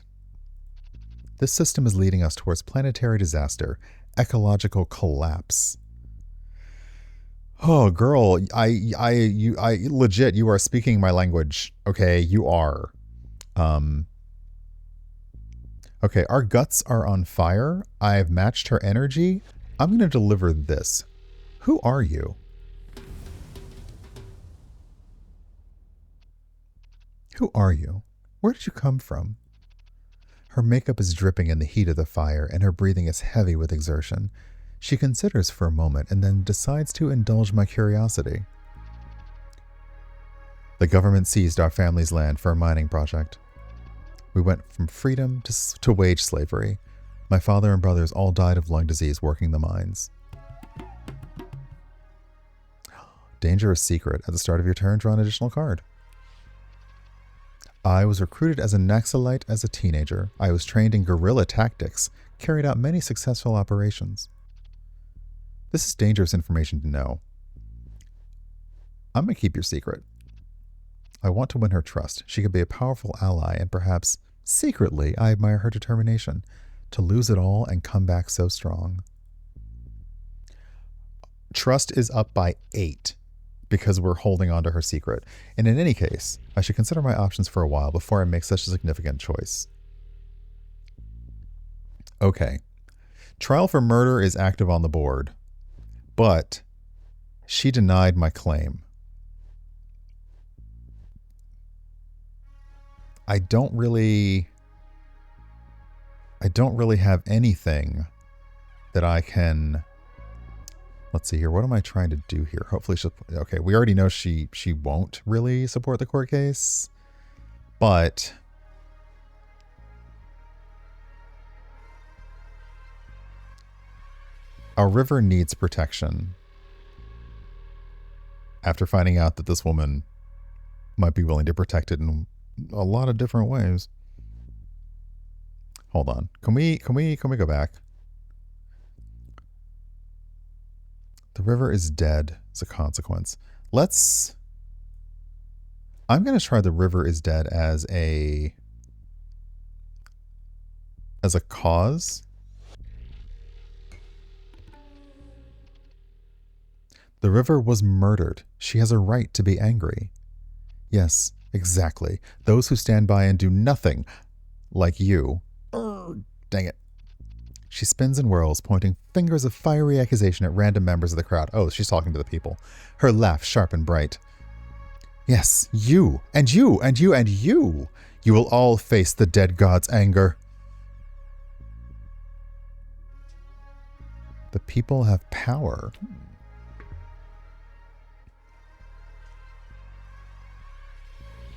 A: This system is leading us towards planetary disaster, ecological collapse. Oh, girl, I legit, you are speaking my language. Okay, you are. Okay, our guts are on fire. I've matched her energy. I'm going to deliver this. Who are you? Who are you? Where did you come from? Her makeup is dripping in the heat of the fire, and her breathing is heavy with exertion. She considers for a moment and then decides to indulge my curiosity. The government seized our family's land for a mining project. We went from freedom to wage slavery. My father and brothers all died of lung disease working the mines. Dangerous secret. At the start of your turn, draw an additional card. I was recruited as a Naxalite as a teenager. I was trained in guerrilla tactics, carried out many successful operations. This is dangerous information to know. I'm going to keep your secret. I want to win her trust. She could be a powerful ally, and perhaps, secretly, I admire her determination to lose it all and come back so strong. Trust is up by 8 because we're holding on to her secret. And in any case, I should consider my options for a while before I make such a significant choice. Okay. Trial for murder is active on the board, but she denied my claim. I don't really have anything that I can... Let's see here. What am I trying to do here? Hopefully she'll... Okay, we already know she won't really support the court case. But... our river needs protection. After finding out that this woman might be willing to protect it in a lot of different ways. Hold on. Can we go back? The river is dead as a consequence. I'm going to try the river is dead as a cause. The river was murdered. She has a right to be angry. Yes, exactly. Those who stand by and do nothing, like you. Dang it. She spins and whirls, pointing fingers of fiery accusation at random members of the crowd. Oh, she's talking to the people. Her laugh sharp and bright. Yes, you, and you, and you, and you. You will all face the dead god's anger. The people have power.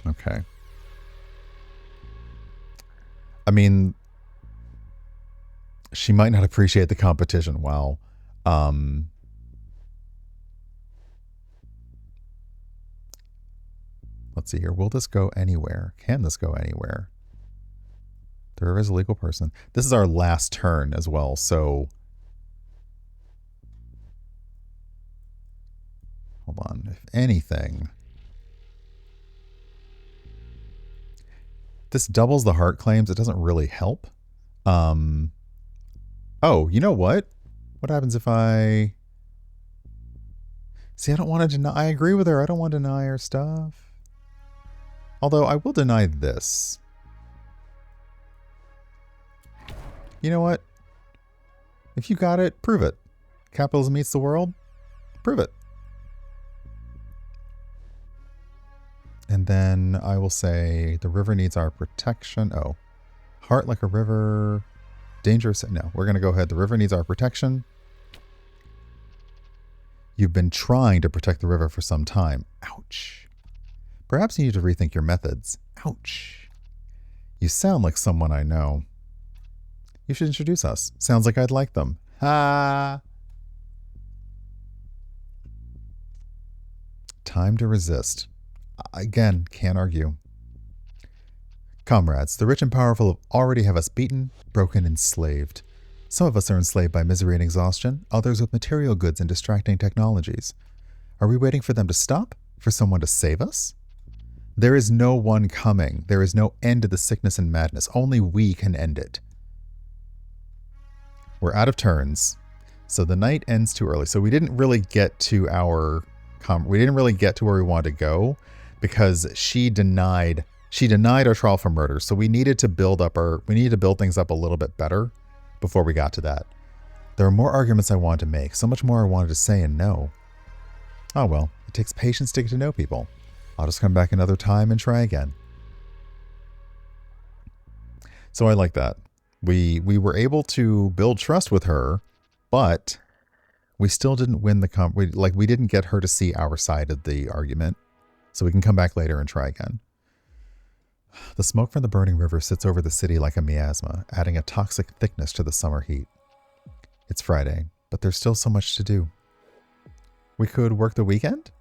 A: Okay. I mean, she might not appreciate the competition. Wow. Let's see here. Will this go anywhere? Can this go anywhere? The river is a legal person. This is our last turn as well, so... hold on. If anything... this doubles the heart claims. It doesn't really help. Oh, you know what? What happens if I... see, I don't want to deny... I agree with her. I don't want to deny her stuff. Although, I will deny this. You know what? If you got it, prove it. Capitalism meets the world? Prove it. And then I will say the river needs our protection. Oh, heart like a river. Dangerous. No, we're going to go ahead. The river needs our protection. You've been trying to protect the river for some time. Ouch. Perhaps you need to rethink your methods. Ouch. You sound like someone I know. You should introduce us. Sounds like I'd like them. Ha! Time to resist. Again, can't argue. Comrades, the rich and powerful already have us beaten, broken, enslaved. Some of us are enslaved by misery and exhaustion, others with material goods and distracting technologies. Are we waiting for them to stop? For someone to save us? There is no one coming. There is no end to the sickness and madness. Only we can end it. We're out of turns. So the night ends too early. So we didn't really get to our... we didn't really get to where we wanted to go because she denied our trial for murder. So we needed to build things up a little bit better before we got to that. There were more arguments I wanted to make. So much more I wanted to say and know. Oh well, it takes patience to get to know people. I'll just come back another time and try again. So I like that. We were able to build trust with her, but we still didn't win the we didn't get her to see our side of the argument. So we can come back later and try again. The smoke from the burning river sits over the city like a miasma, adding a toxic thickness to the summer heat. It's Friday, but there's still so much to do. We could work the weekend?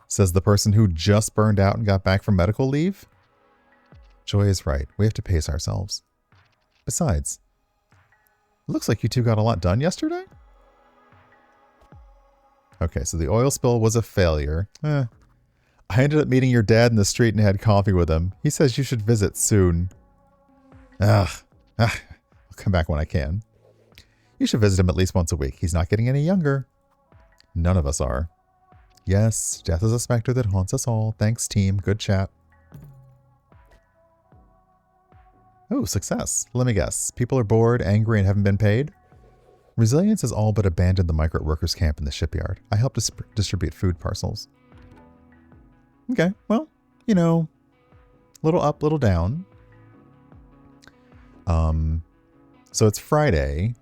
A: Says the person who just burned out and got back from medical leave. Joy is right. We have to pace ourselves. Besides, it looks like you two got a lot done yesterday? Okay, so the oil spill was a failure. I ended up meeting your dad in the street and had coffee with him. He says you should visit soon. I'll come back when I can. You should visit him at least once a week. He's not getting any younger. None of us are. Yes, death is a specter that haunts us all. Thanks, team. Good chat. Oh, success. Let me guess. People are bored, angry, and haven't been paid? Resilience has all but abandoned the migrant workers camp in the shipyard. I help distribute food parcels. Okay, well, little up, little down. So it's Friday.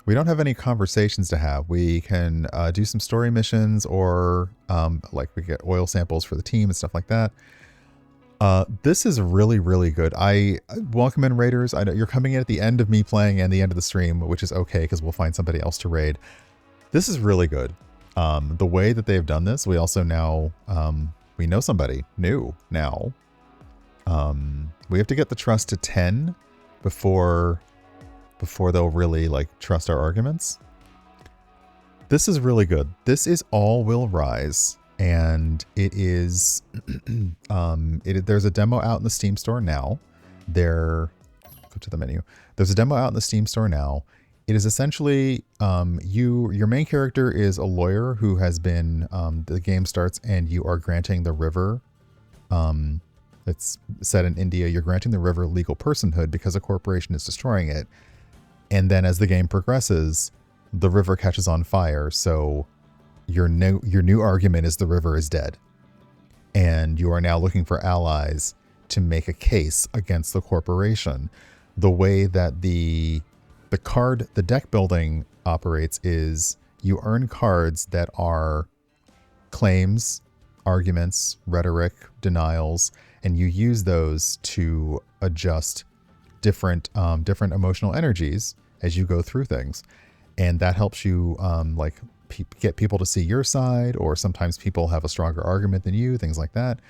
A: We don't have any conversations to have. We can do some story missions or we get oil samples for the team and stuff like that. This is really, really good. I welcome in raiders. I know you're coming in at the end of me playing and the end of the stream, which is okay because we'll find somebody else to raid. This is really good. The way that they've done this, we also now, we know somebody new now. We have to get the trust to 10 before they'll really trust our arguments. This is really good. This is All Will Rise. And it is, there's a demo out in the Steam store now. Go to the menu. There's a demo out in the Steam store now. It is essentially, your main character is a lawyer who has been, the game starts and you are granting the river, it's set in India. You're granting the river legal personhood because a corporation is destroying it. And then as the game progresses, the river catches on fire. So your new argument is the river is dead. And you are now looking for allies to make a case against the corporation. The way that the deck building operates is you earn cards that are claims, arguments, rhetoric, denials, and you use those to adjust different emotional energies as you go through things. And that helps you get people to see your side, or sometimes people have a stronger argument than you, things like that.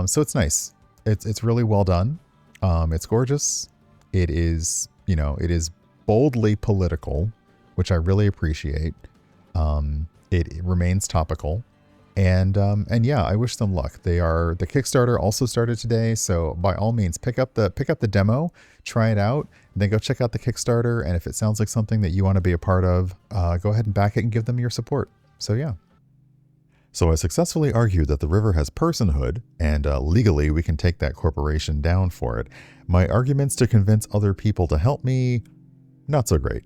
A: So it's nice. It's really well done. It's gorgeous. It is, it is boldly political, which I really appreciate. It remains topical. And yeah, I wish them luck. The Kickstarter also started today, so by all means pick up the demo, try it out, and then go check out the Kickstarter. And if it sounds like something that you want to be a part of, go ahead and back it and give them your support. So yeah. So I successfully argued that the river has personhood, and legally we can take that corporation down for it. My arguments to convince other people to help me, not so great.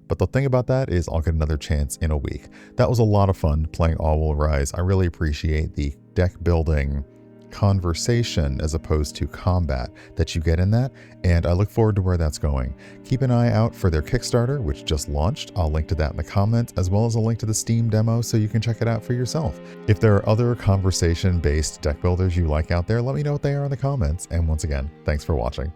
A: But the thing about that is I'll get another chance in a week. That was a lot of fun playing All Will Rise. I really appreciate the deck building conversation as opposed to combat that you get in that, and I look forward to where that's going. Keep an eye out for their Kickstarter, which just launched. I'll link to that in the comments, as well as a link to the Steam demo so you can check it out for yourself. If there are other conversation-based deck builders you like out there, let me know what they are in the comments. And once again, thanks for watching.